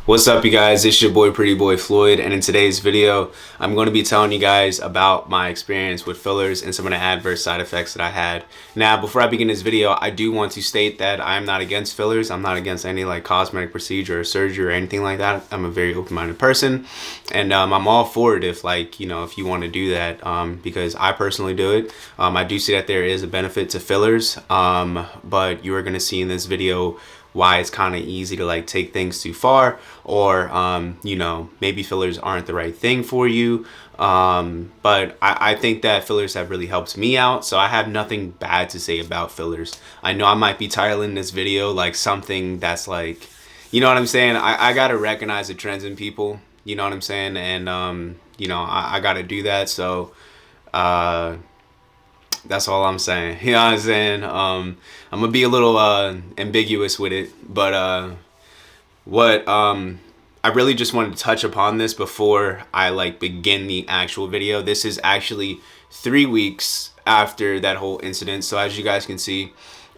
What's up, you guys? It's your boy PrettyBoyfloyd, and in today's video I'm going to be telling you guys about my experience with fillers and some of the adverse side effects that I had. Now, before I begin this video, I do want to state that I'm not against fillers. I'm not against any like cosmetic procedure or surgery or anything like that. I'm a very open-minded person, and I'm all for it if if you want to do that, because I personally do it. I do see that there is a benefit to fillers, but you are going to see in this video why it's kind of easy to like take things too far, or maybe fillers aren't the right thing for you. But I think that fillers have really helped me out, so I have nothing bad to say about fillers. I know I might be titling this video like something that's like, you know what I'm saying, I gotta recognize the trends in people, you know what I'm saying, and I gotta do that. So that's all I'm saying. You know what I'm saying? I'm gonna be a little ambiguous with it, but I really just wanted to touch upon this before I like begin the actual video. This is actually 3 weeks after that whole incident. So as you guys can see, you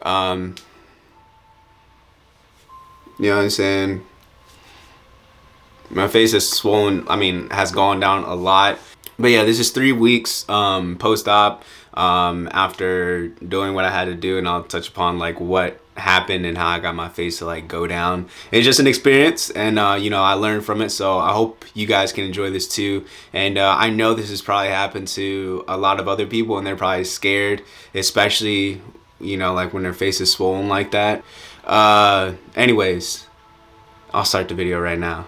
know what I'm saying, my face is swollen, has gone down a lot. But yeah, this is 3 weeks post-op, after doing what I had to do, and I'll touch upon like what happened and how I got my face to like go down. It's just an experience, and I learned from it, so I hope you guys can enjoy this too. And I know this has probably happened to a lot of other people, and they're probably scared, especially like when their face is swollen like that. Anyways, I'll start the video right now.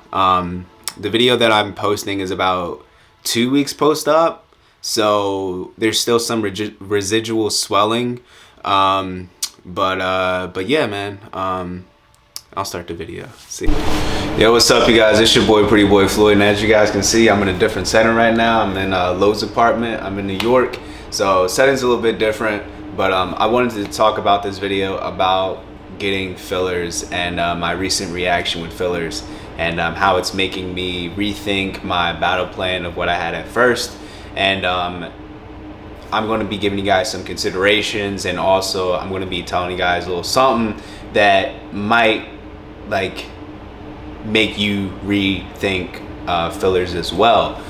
The video that I'm posting is about 2 weeks post-op, so there's still some residual swelling, but yeah, man, I'll start the video. See. Yo, what's up, you guys? It's your boy PrettyBoyfloyd, and as you guys can see, I'm in a different setting right now. I'm in Lowe's apartment. I'm in New York, so setting's a little bit different, but I wanted to talk about this video about getting fillers and my recent reaction with fillers, and how it's making me rethink my battle plan of what I had at first. And I'm going to be giving you guys some considerations, and also I'm going to be telling you guys a little something that might like make you rethink fillers as well.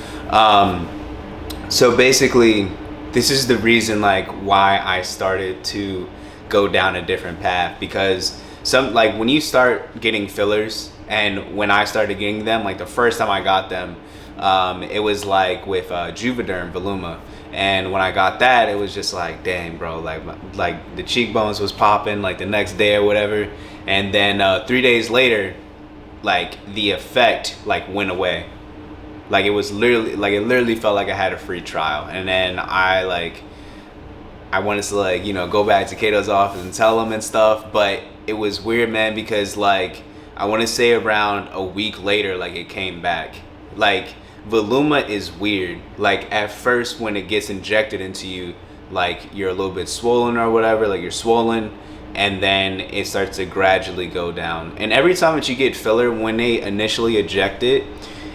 So basically, this is the reason like why I started to go down a different path, because when you start getting fillers, and when I started getting them, like the first time I got them, it was like with Juvederm Voluma, and when I got that, it was just like, dang bro, like the cheekbones was popping like the next day or whatever, and then 3 days later, like the effect like went away. Like it literally felt like I had a free trial, and then I wanted to go back to Kato's office and tell him and stuff, but it was weird, man, because like I want to say around a week later, like it came back. Like Voluma is weird. Like at first when it gets injected into you, like you're a little bit swollen or whatever, like you're swollen, and then it starts to gradually go down. And every time that you get filler, when they initially eject it,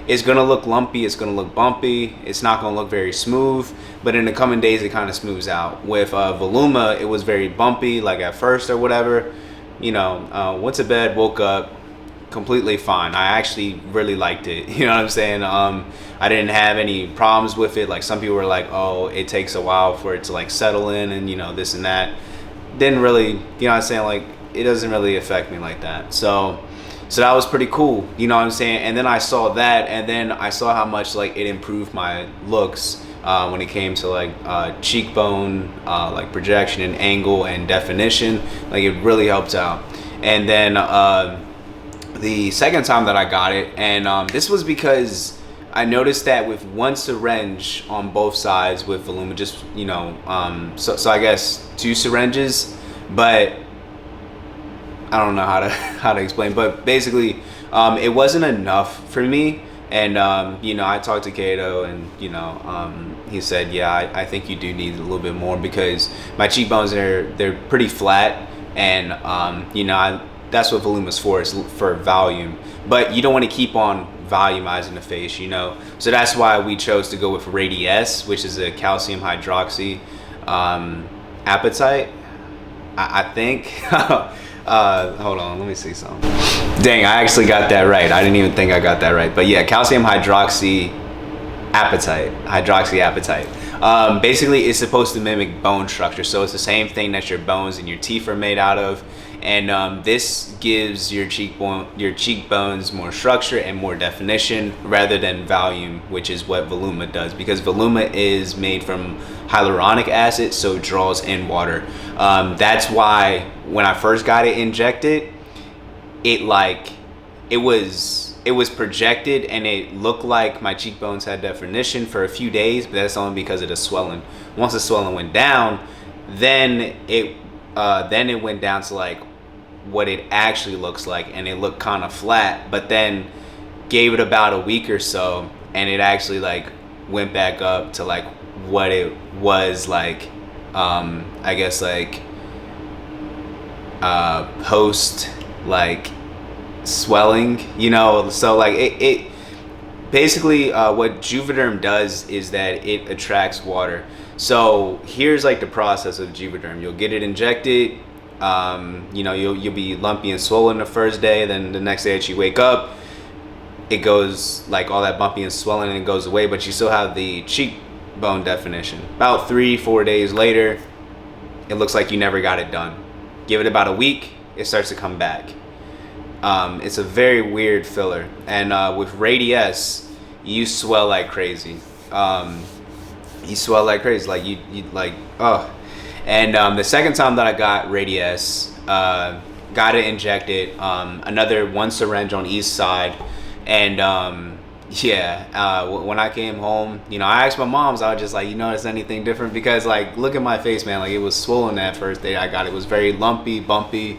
it's gonna look lumpy, it's gonna look bumpy, it's not gonna look very smooth, but in the coming days it kind of smooths out. With Voluma, it was very bumpy, like at first or whatever. Went to bed, woke up completely fine. I actually really liked it, you know what I'm saying? I didn't have any problems with it. Like some people were like, oh, it takes a while for it to like settle in, and this and that. Didn't really, you know what I'm saying, like it doesn't really affect me like that. So that was pretty cool, you know what I'm saying? And then I saw that, and then I saw how much like it improved my looks when it came to like cheekbone like projection and angle and definition. Like it really helped out. And then the second time that I got it, and this was because I noticed that with one syringe on both sides with Voluma, just so I guess 2 syringes, but I don't know how to explain, but basically it wasn't enough for me. And I talked to Kato, and he said, yeah, I think you do need a little bit more, because my cheekbones they're pretty flat, and that's what Voluma's for, is for volume, but you don't want to keep on volumizing the face, so that's why we chose to go with Radiesse, which is a calcium hydroxy apatite, I think. Hold on, let me see something. Dang, I actually got that right. I didn't even think I got that right. But yeah, calcium hydroxyapatite. Basically, it's supposed to mimic bone structure. So it's the same thing that your bones and your teeth are made out of. And this gives your cheekbones more structure and more definition rather than volume, which is what Voluma does. Because Voluma is made from hyaluronic acid, so it draws in water. That's why when I first got it injected, it was projected and it looked like my cheekbones had definition for a few days, but that's only because of the swelling. Once the swelling went down, then it went down to like what it actually looks like, and it looked kind of flat. But then gave it about a week or so, and it actually like went back up to like what it was like. I guess like post like swelling, you know. So like it basically what Juvederm does is that it attracts water. So here's like the process of Juvederm. You'll get it injected, you know, you'll be lumpy and swollen the first day, then the next day that you wake up, it goes like all that bumpy and swelling and it goes away, but you still have the cheekbone definition. About 3-4 days later, it looks like you never got it done. Give it about a week, it starts to come back. It's a very weird filler, and with Radiesse, you swell like crazy. You swell like crazy, like you like, oh. And the second time that I got Radiesse, got it injected, another 1 syringe on each side, and when I came home, you know, I asked my moms, I was just like, you notice anything different? Because like, look at my face, man, like it was swollen that first day I got it. It was very lumpy, bumpy.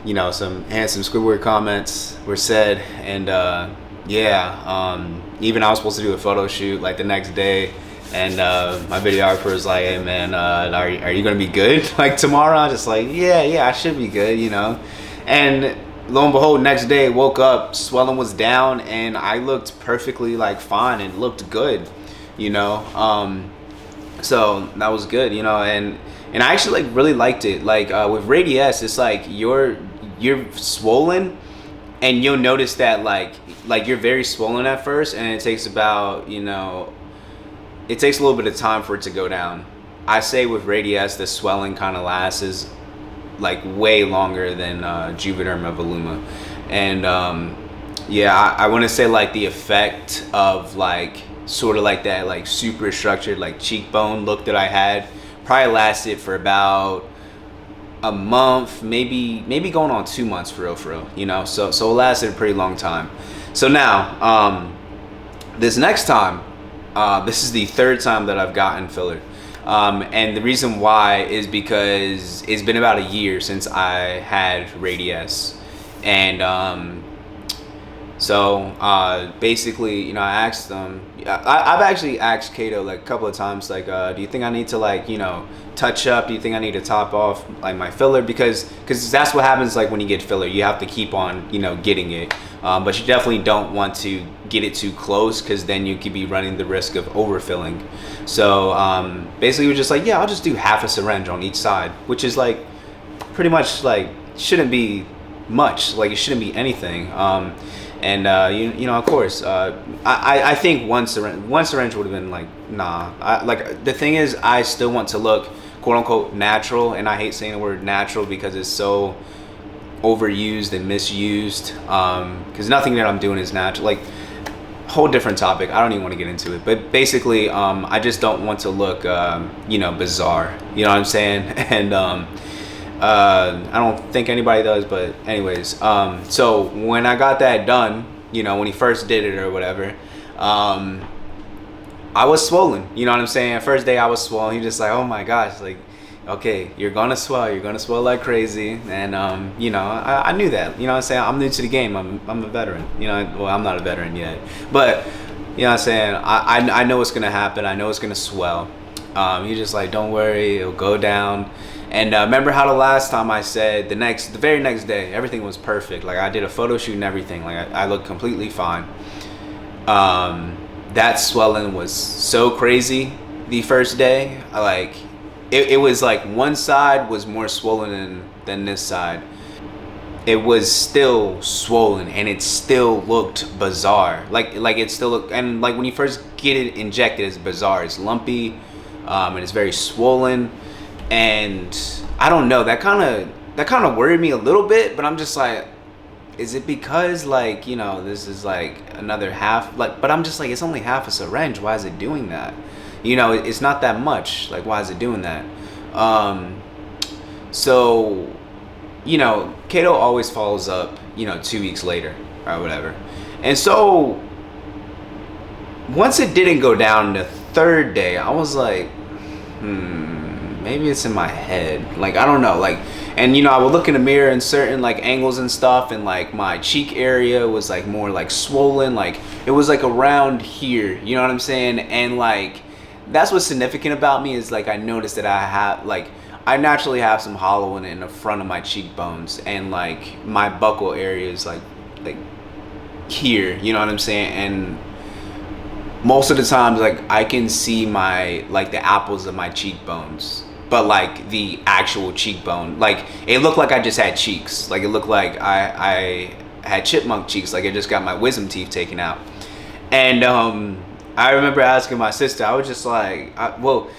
You know, some handsome Squidward comments were said, and even I was supposed to do a photo shoot like the next day, and my videographer was like, hey man, are you gonna be good like tomorrow? I was just like, yeah, I should be good, you know. And lo and behold, next day woke up, swelling was down, and I looked perfectly like fine and looked good, you know. So that was good, you know. And I actually like really liked it. Like with Radiesse, it's like you're swollen, and you'll notice that like you're very swollen at first, and it takes about, you know, it takes a little bit of time for it to go down. I say with Radiesse, the swelling kind of lasts like way longer than Juvederm Voluma. And I want to say like the effect of like sort of like that like super structured like cheekbone look that I had probably lasted for about a month, maybe going on 2 months for real, you know. So it lasted a pretty long time. So now this next time, this is the third time that I've gotten filler, and the reason why is because it's been about a year since I had Radiesse. And basically, you know, I asked them, I've actually asked Kato like a couple of times, like, do you think I need to like, you know, touch up? Do you think I need to top off like my filler? Because that's what happens like when you get filler. You have to keep on, you know, getting it. But you definitely don't want to get it too close, because then you could be running the risk of overfilling. So basically we're just like, yeah, I'll just do half a syringe on each side, which is like pretty much like shouldn't be much, like it shouldn't be anything. You know, of course, I think one syringe would have been like, nah. Like the thing is, I still want to look quote unquote natural, and I hate saying the word natural because it's so overused and misused, because nothing that I'm doing is natural. Like, whole different topic, I don't even want to get into it, but basically I just don't want to look you know, bizarre, you know what I'm saying? And I don't think anybody does, but anyways, so when I got that done, you know, when he first did it or whatever, I was swollen, you know what I'm saying? First day I was swollen. He just like, oh my gosh, like, okay, you're gonna swell like crazy. And you know, I knew that, you know what I'm saying? I'm new to the game, I'm a veteran, you know. Well, I'm not a veteran yet, but you know what I'm saying, I know what's gonna happen. I know it's gonna swell. He's just like, don't worry, it'll go down. And remember how the last time I said the very next day everything was perfect, like I did a photo shoot and everything, like I looked completely fine. That swelling was so crazy the first day, it was like one side was more swollen than this side. It was still swollen and it still looked bizarre. Like it still looked, and like when you first get it injected, it's bizarre. It's lumpy, and it's very swollen. And I don't know, that kind of worried me a little bit, but I'm just like, is it because like, you know, this is like another half, like, but I'm just like, it's only half a syringe. Why is it doing that? You know, it's not that much. Like, why is it doing that? So, you know, Kato always follows up, you know, 2 weeks later or whatever. And so once it didn't go down the third day, I was like, maybe it's in my head. Like, I don't know. Like, and you know, I would look in the mirror in certain like angles and stuff, and like my cheek area was like more like swollen. Like it was like around here, you know what I'm saying? And like, that's what's significant about me is like, I noticed that I naturally have some hollow in the front of my cheekbones, and like my buccal area is like here, you know what I'm saying? And most of the times, like, I can see my, like, the apples of my cheekbones, but like the actual cheekbone, like it looked like I just had cheeks. Like it looked like I had chipmunk cheeks, like I just got my wisdom teeth taken out. And I remember asking my sister, I was just like, well,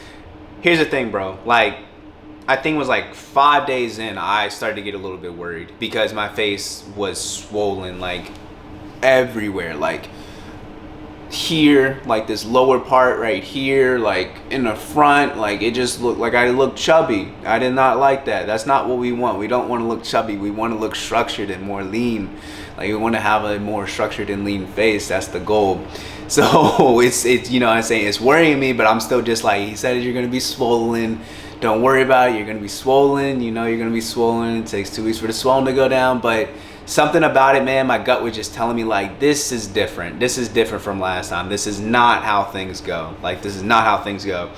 here's the thing, bro. Like, I think it was like 5 days in, I started to get a little bit worried because my face was swollen like everywhere, like here, like this lower part right here, like in the front, like it just looked like I looked chubby. I did not like that. That's not what we want. We don't want to look chubby. We want to look structured and more lean. Like we want to have a more structured and lean face. That's the goal. So it's you know what I'm saying, it's worrying me, but I'm still just like, he said you're gonna be swollen. Don't worry about it. You're gonna be swollen. You know you're gonna be swollen. It takes 2 weeks for the swelling to go down, but something about it, man, my gut was just telling me like, this is different. This is different from last time. This is not how things go. Like, this is not how things go.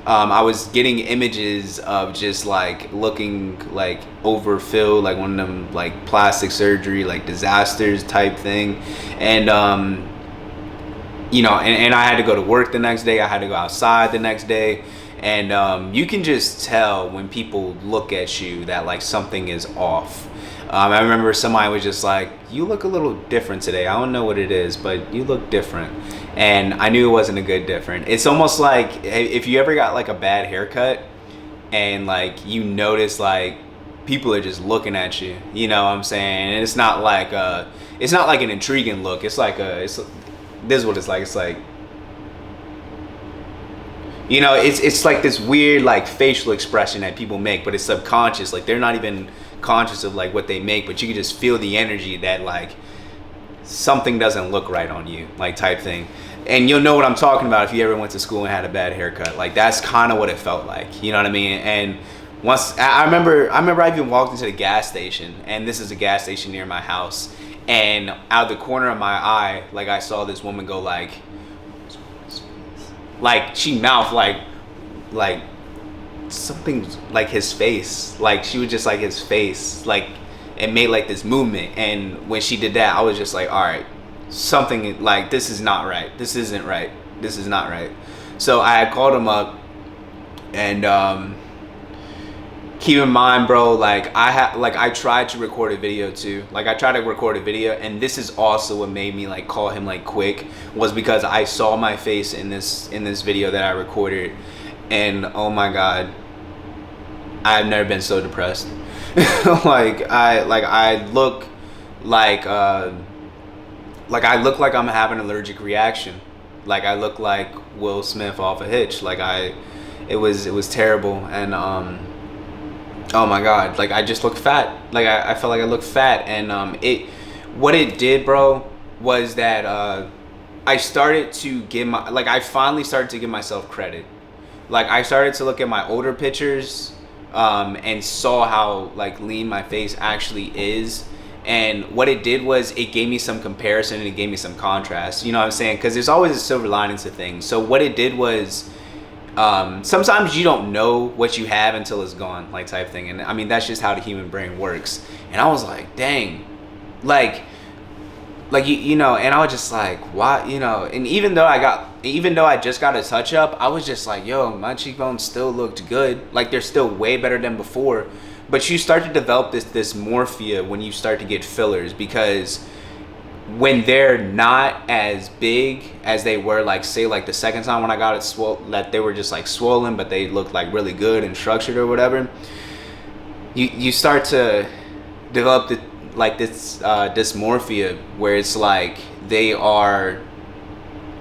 I was getting images of just like looking like overfilled, like one of them like plastic surgery, like disasters type thing. And, you know, and I had to go to work the next day. I had to go outside the next day. And you can just tell when people look at you that like something is off. I remember somebody was just like, you look a little different today. I don't know what it is, but you look different. And I knew it wasn't a good different. It's almost like if you ever got like a bad haircut and like you notice like people are just looking at you, you know what I'm saying? And it's not like an intriguing look. It's like this is what it's like. It's like, you know, it's like this weird like facial expression that people make, but it's subconscious. Like they're not even conscious of like what they make, but you can just feel the energy that like something doesn't look right on you, like type thing. And you'll know what I'm talking about if you ever went to school and had a bad haircut. Like that's kind of what it felt like, you know what I mean? And once I remember I even walked into the gas station, and this is a gas station near my house, and out the corner of my eye, like I saw this woman go like she mouthed like something like his face, like she was just like his face, like it made like this movement. And when she did that, I was just like, all right, something like this is not right. This isn't right. This is not right. So I had called him up, and keep in mind, bro, like I tried to record a video too. Like I tried to record a video, and this is also what made me like call him like quick, was because I saw my face in this video that I recorded. And oh my god, I've never been so depressed. I look like I look like I'm having an allergic reaction. Like I look like Will Smith off a Hitch. Like it was terrible. And oh my god, like I just looked fat. Like I felt like I looked fat. And what it did, bro, was that I started to I finally started to give myself credit. Like I started to look at my older pictures and saw how like lean my face actually is. And what it did was it gave me some comparison and it gave me some contrast. You know what I'm saying? Because there's always a silver lining to things. So what it did was sometimes you don't know what you have until it's gone, like type thing. And I mean, that's just how the human brain works. And I was like, dang, like like you know, and I was just like, why, you know, and even though I just got a touch up, I was just like, yo, my cheekbones still looked good, like they're still way better than before. But you start to develop this dysmorphia when you start to get fillers, because when they're not as big as they were, like say like the second time when I got it that they were just like swollen, but they looked like really good and structured or whatever, you start to develop this dysmorphia where it's like they are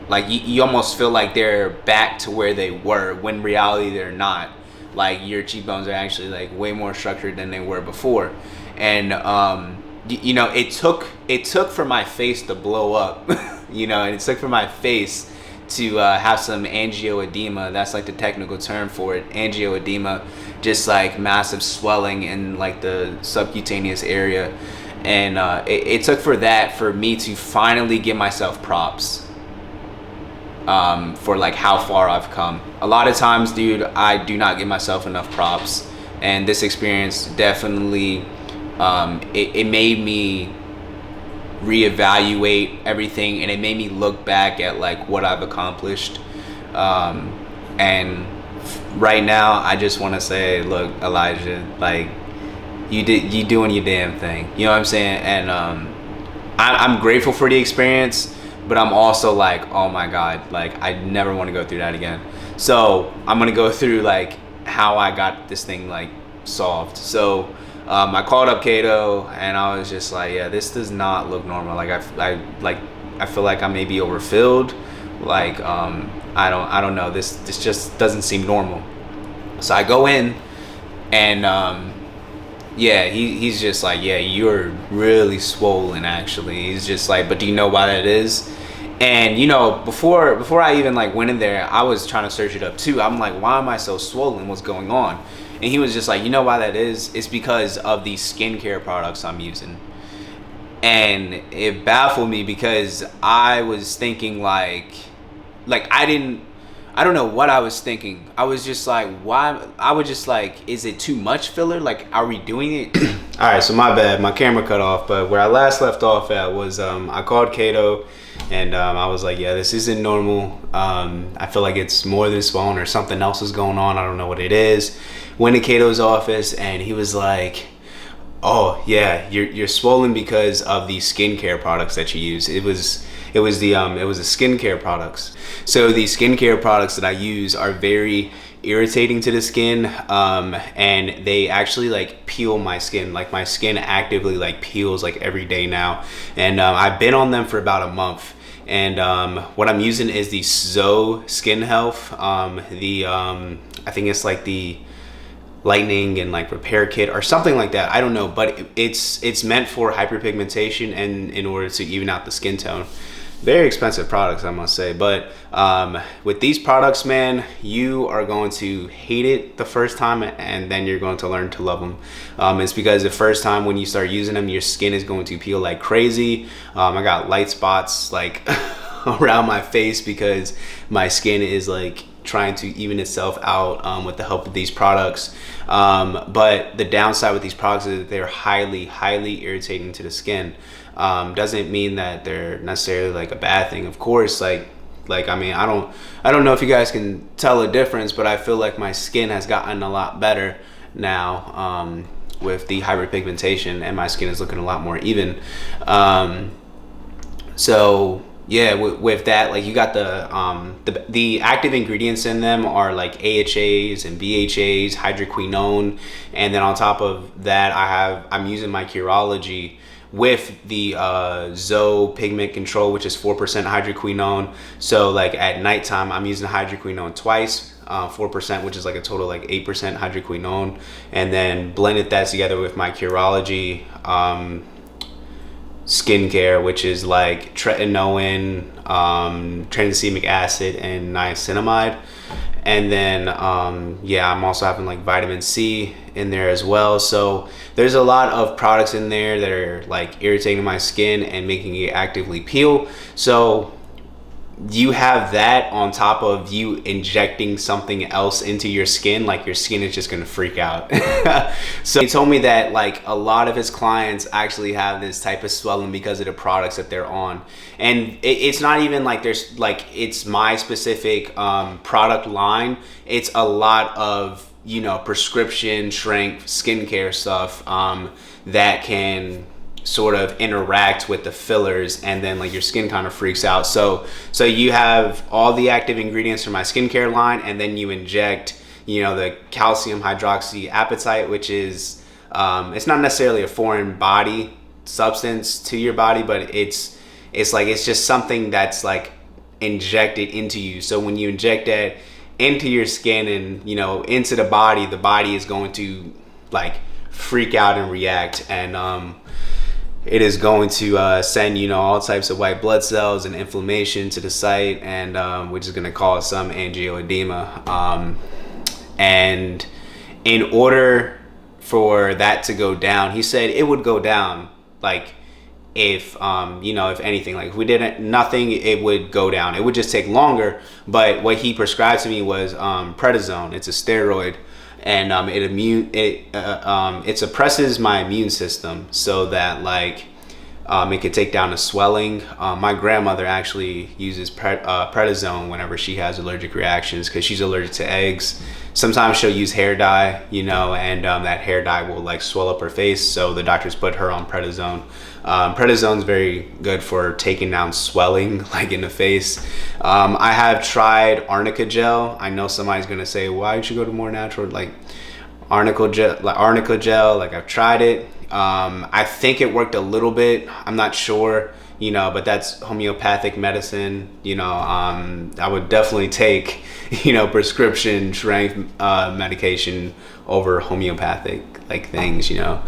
like, you almost feel like they're back to where they were, when in reality they're not. Like your cheekbones are actually like way more structured than they were before. And you know, it took for my face to blow up, you know, and it took for my face to have some angioedema. That's like the technical term for it, angioedema, just like massive swelling in like the subcutaneous area. And it took for that for me to finally give myself props for like how far I've come. A lot of times, dude, I do not give myself enough props, and this experience definitely it made me reevaluate everything, and it made me look back at like what I've accomplished. And right now, I just want to say, look, Elijah, like you doing your damn thing. You know what I'm saying? And I'm grateful for the experience, but I'm also like, oh my God, like I never want to go through that again. So I'm gonna go through like how I got this thing like solved. So I called up Kato and I was just like, yeah, this does not look normal. Like I feel like I may be overfilled. Like I don't know. This just doesn't seem normal. So I go in and yeah, he's just like, yeah, you're really swollen actually. He's just like, but do you know why that is? And you know, before I even like went in there, I was trying to search it up too. I'm like, why am I so swollen? What's going on? And he was just like, you know why that is? It's because of the skincare products I'm using. And it baffled me because I was thinking like I don't know what I was thinking. I was just like, why? I was just like, is it too much filler? Like, are we doing it? All right, so my bad. My camera cut off. But where I last left off at was I called Kato and I was like, yeah, this isn't normal. I feel like it's more than swollen or something else is going on. I don't know what it is. Went to Kato's office and he was like, oh yeah, you're swollen because of the skincare products that you use. It was the skincare products. So the skincare products that I use are very irritating to the skin, and they actually like peel my skin. Like my skin actively like peels like every day now. And I've been on them for about a month. And what I'm using is the Zoe Skin Health. I think it's like the lightening and like repair kit or something like that. I don't know, but it's meant for hyperpigmentation and in order to even out the skin tone. Very expensive products, I must say, but with these products, man, you are going to hate it the first time and then you're going to learn to love them. It's because the first time when you start using them, your skin is going to peel like crazy. I got light spots like around my face because my skin is like trying to even itself out with the help of these products. But the downside with these products is that they're highly irritating to the skin. Doesn't mean that they're necessarily like a bad thing. Of course, like I mean, I don't know if you guys can tell a difference, but I feel like my skin has gotten a lot better now with the hyperpigmentation, and my skin is looking a lot more even. So yeah, with that, like you got the active ingredients in them are like AHAs and BHAs, hydroquinone, and then on top of that, I'm using my Curology with the Zoe Pigment Control, which is 4% hydroquinone. So like at nighttime, I'm using hydroquinone twice, 4%, which is like a total like 8% hydroquinone, and then blended that together with my Curology skincare, which is like tretinoin, tranexamic acid, and niacinamide. And then yeah, I'm also having like vitamin C in there as well. So there's a lot of products in there that are like irritating my skin and making it actively peel. So you have that on top of you injecting something else into your skin, like your skin is just gonna freak out. So he told me that like a lot of his clients actually have this type of swelling because of the products that they're on. And it's not even like there's like it's my specific product line. It's a lot of, you know, prescription strength skincare stuff that can sort of interact with the fillers, and then like your skin kind of freaks out. So you have all the active ingredients from my skincare line, and then you inject, you know, the calcium hydroxyapatite, which is it's not necessarily a foreign body substance to your body, but it's just something that's like injected into you. So when you inject that into your skin and, you know, into the body is going to like freak out and react, and it is going to send, you know, all types of white blood cells and inflammation to the site, and which is going to cause some angioedema. And in order for that to go down, he said it would go down like if you know, if anything, like if we did nothing, it would go down. It would just take longer. But what he prescribed to me was prednisone. It's a steroid, and it suppresses my immune system so that like it could take down the swelling. My grandmother actually uses prednisone whenever she has allergic reactions because she's allergic to eggs. Sometimes she'll use hair dye, you know, and that hair dye will like swell up her face, so the doctors put her on prednisone. Prednisone is very good for taking down swelling like in the face. I have tried arnica gel. I know somebody's gonna say, why don't you go to more natural, like arnica gel, like I've tried it. I think it worked a little bit, I'm not sure, you know, but that's homeopathic medicine, you know. I would definitely take, you know, prescription strength medication over homeopathic like things, you know.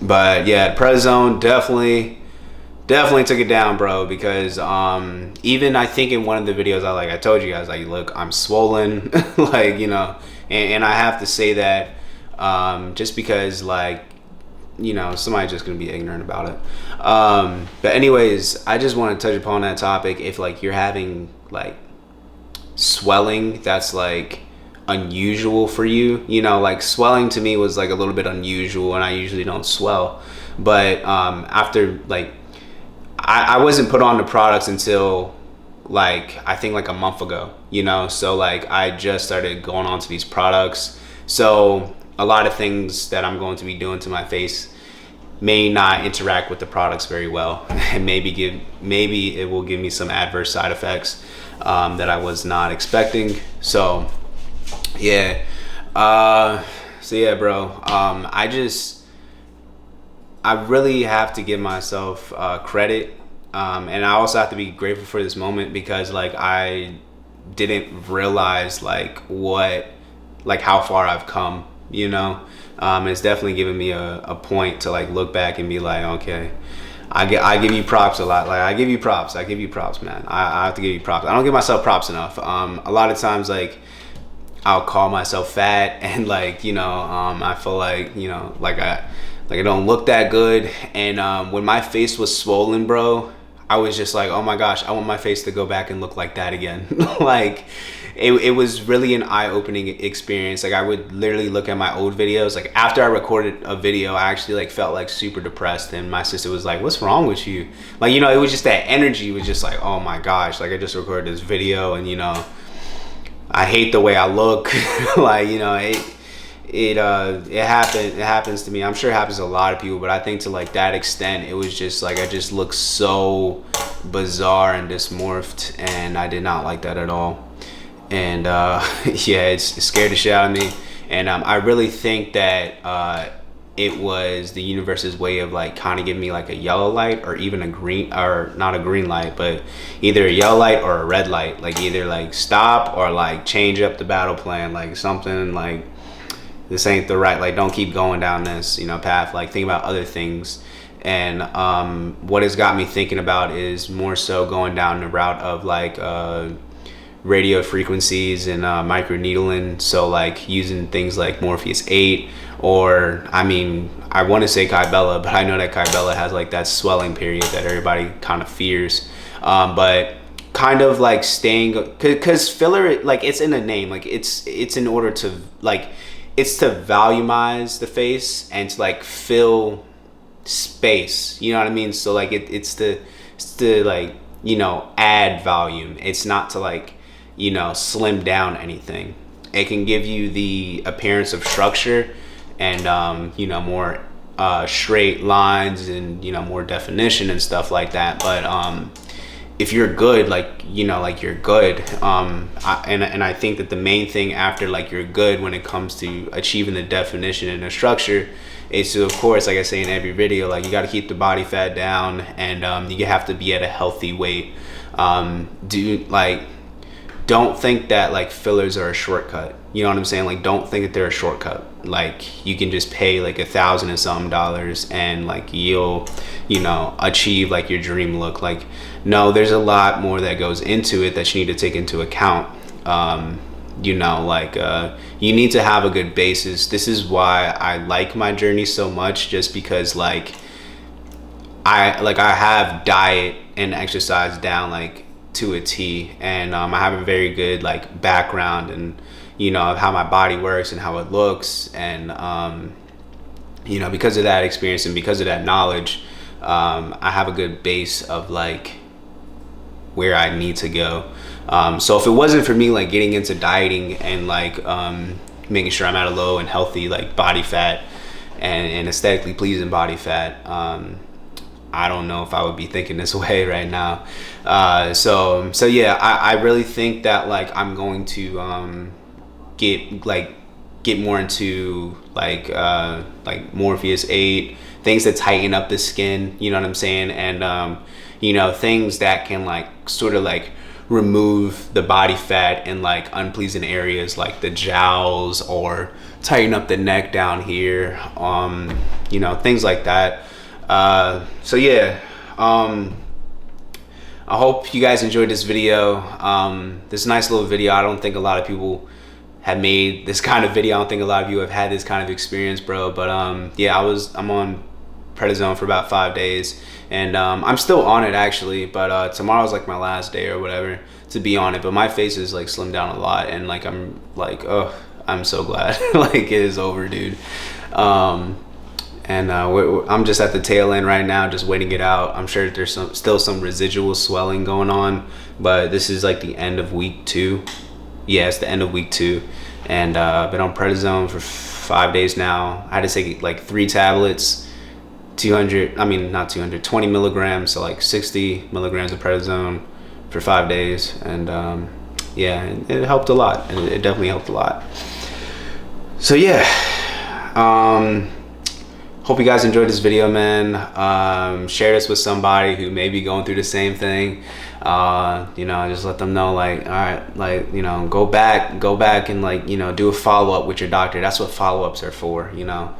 But yeah, prednisone definitely took it down, bro, because even I think in one of the videos I told you guys, like, look, I'm swollen, like, you know, and I have to say that just because, like, you know, somebody's just gonna be ignorant about it. But anyways, I just want to touch upon that topic. If like you're having like swelling that's like unusual for you, you know, like swelling to me was like a little bit unusual, and I usually don't swell. But after like I wasn't put on the products until like I think like a month ago, you know. So like I just started going on to these products, so a lot of things that I'm going to be doing to my face may not interact with the products very well, and maybe it will give me some adverse side effects that I was not expecting. So yeah, bro, I really have to give myself credit, and I also have to be grateful for this moment, because like I didn't realize like how far I've come, you know. It's definitely given me a point to like look back and be like, okay, I give you props a lot. Like I give you props, man. I have to give you props. I don't give myself props enough. A lot of times like I'll call myself fat, and like, you know, I feel like, you know, like I don't look that good. And when my face was swollen, bro, I was just like, oh my gosh, I want my face to go back and look like that again. Like it was really an eye-opening experience. Like I would literally look at my old videos. Like after I recorded a video, I actually like felt like super depressed, and my sister was like, what's wrong with you? Like, you know, it was just that energy was just like, oh my gosh, like I just recorded this video, and you know, I hate the way I look. Like, you know, it happens to me. I'm sure it happens to a lot of people, but I think to like that extent, it was just like I just looked so bizarre and dysmorphed, and I did not like that at all. And yeah, it scared the shit out of me. And I really think that it was the universe's way of like kind of giving me like a yellow light, or even a green, or not a green light, but either a yellow light or a red light. Like either like stop or like change up the battle plan, like something like this ain't the right, like don't keep going down this, you know, path. Like think about other things. And what it's got me thinking about is more so going down the route of like radio frequencies and microneedling. So like using things like Morpheus 8 or I mean, I want to say Kybella, but I know that Kybella has like that swelling period that everybody kind of fears. But kind of like staying, because filler, like it's in the name, like it's in order to like, it's to volumize the face and to like fill space, you know what I mean? So like it's to like, you know, add volume. It's not to like, you know, slim down anything. It can give you the appearance of structure and you know, more straight lines and, you know, more definition and stuff like that. But if you're good, like, you know, like you're good, and I think that the main thing after like you're good when it comes to achieving the definition and the structure is to, of course, like I say in every video, like you got to keep the body fat down, and you have to be at a healthy weight. Don't think that like fillers are a shortcut. You know what I'm saying? Like, don't think that they're a shortcut. Like, you can just pay like $1,000 and something and like you'll, you know, achieve like your dream look. Like, no, there's a lot more that goes into it that you need to take into account. You know, like you need to have a good basis. This is why I like my journey so much, just because like I have diet and exercise down like to a T, and I have a very good like background and, you know, of how my body works and how it looks, and you know, because of that experience and because of that knowledge, I have a good base of like where I need to go. So if it wasn't for me like getting into dieting and like making sure I'm at a low and healthy like body fat and aesthetically pleasing body fat, I don't know if I would be thinking this way right now. So yeah, I really think that like I'm going to get more into like Morpheus 8, things that tighten up the skin, you know what I'm saying, and you know, things that can like sort of like remove the body fat in like unpleasing areas like the jowls, or tighten up the neck down here, you know, things like that. So yeah, I hope you guys enjoyed this video. This nice little video. I don't think a lot of people have made this kind of video. I don't think a lot of you have had this kind of experience, bro. But yeah, I'm on prednisone for about 5 days, and I'm still on it actually, but tomorrow's like my last day or whatever to be on it. But my face is like slimmed down a lot, and like I'm like, oh, I'm so glad like it is over, dude. And I'm just at the tail end right now, just waiting it out. I'm sure that there's still some residual swelling going on, but this is like the end of week 2. Yeah, it's the end of week 2, and I've been on prednisone for 5 days now. I had to take like 3 tablets, 20 milligrams, so like 60 milligrams of prednisone for 5 days, and yeah, it helped a lot. It definitely helped a lot. So yeah, hope you guys enjoyed this video, man. Share this with somebody who may be going through the same thing. You know, just let them know, like, all right, like, you know, go back and like, you know, do a follow-up with your doctor. That's what follow-ups are for, you know.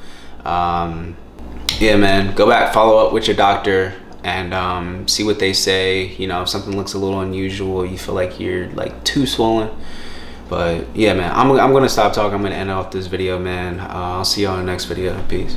Yeah, man, go back, follow up with your doctor, and see what they say. You know, if something looks a little unusual, you feel like you're like too swollen. But yeah, man, I'm gonna stop talking. I'm gonna end off this video, man. I'll see y'all in the next video. Peace.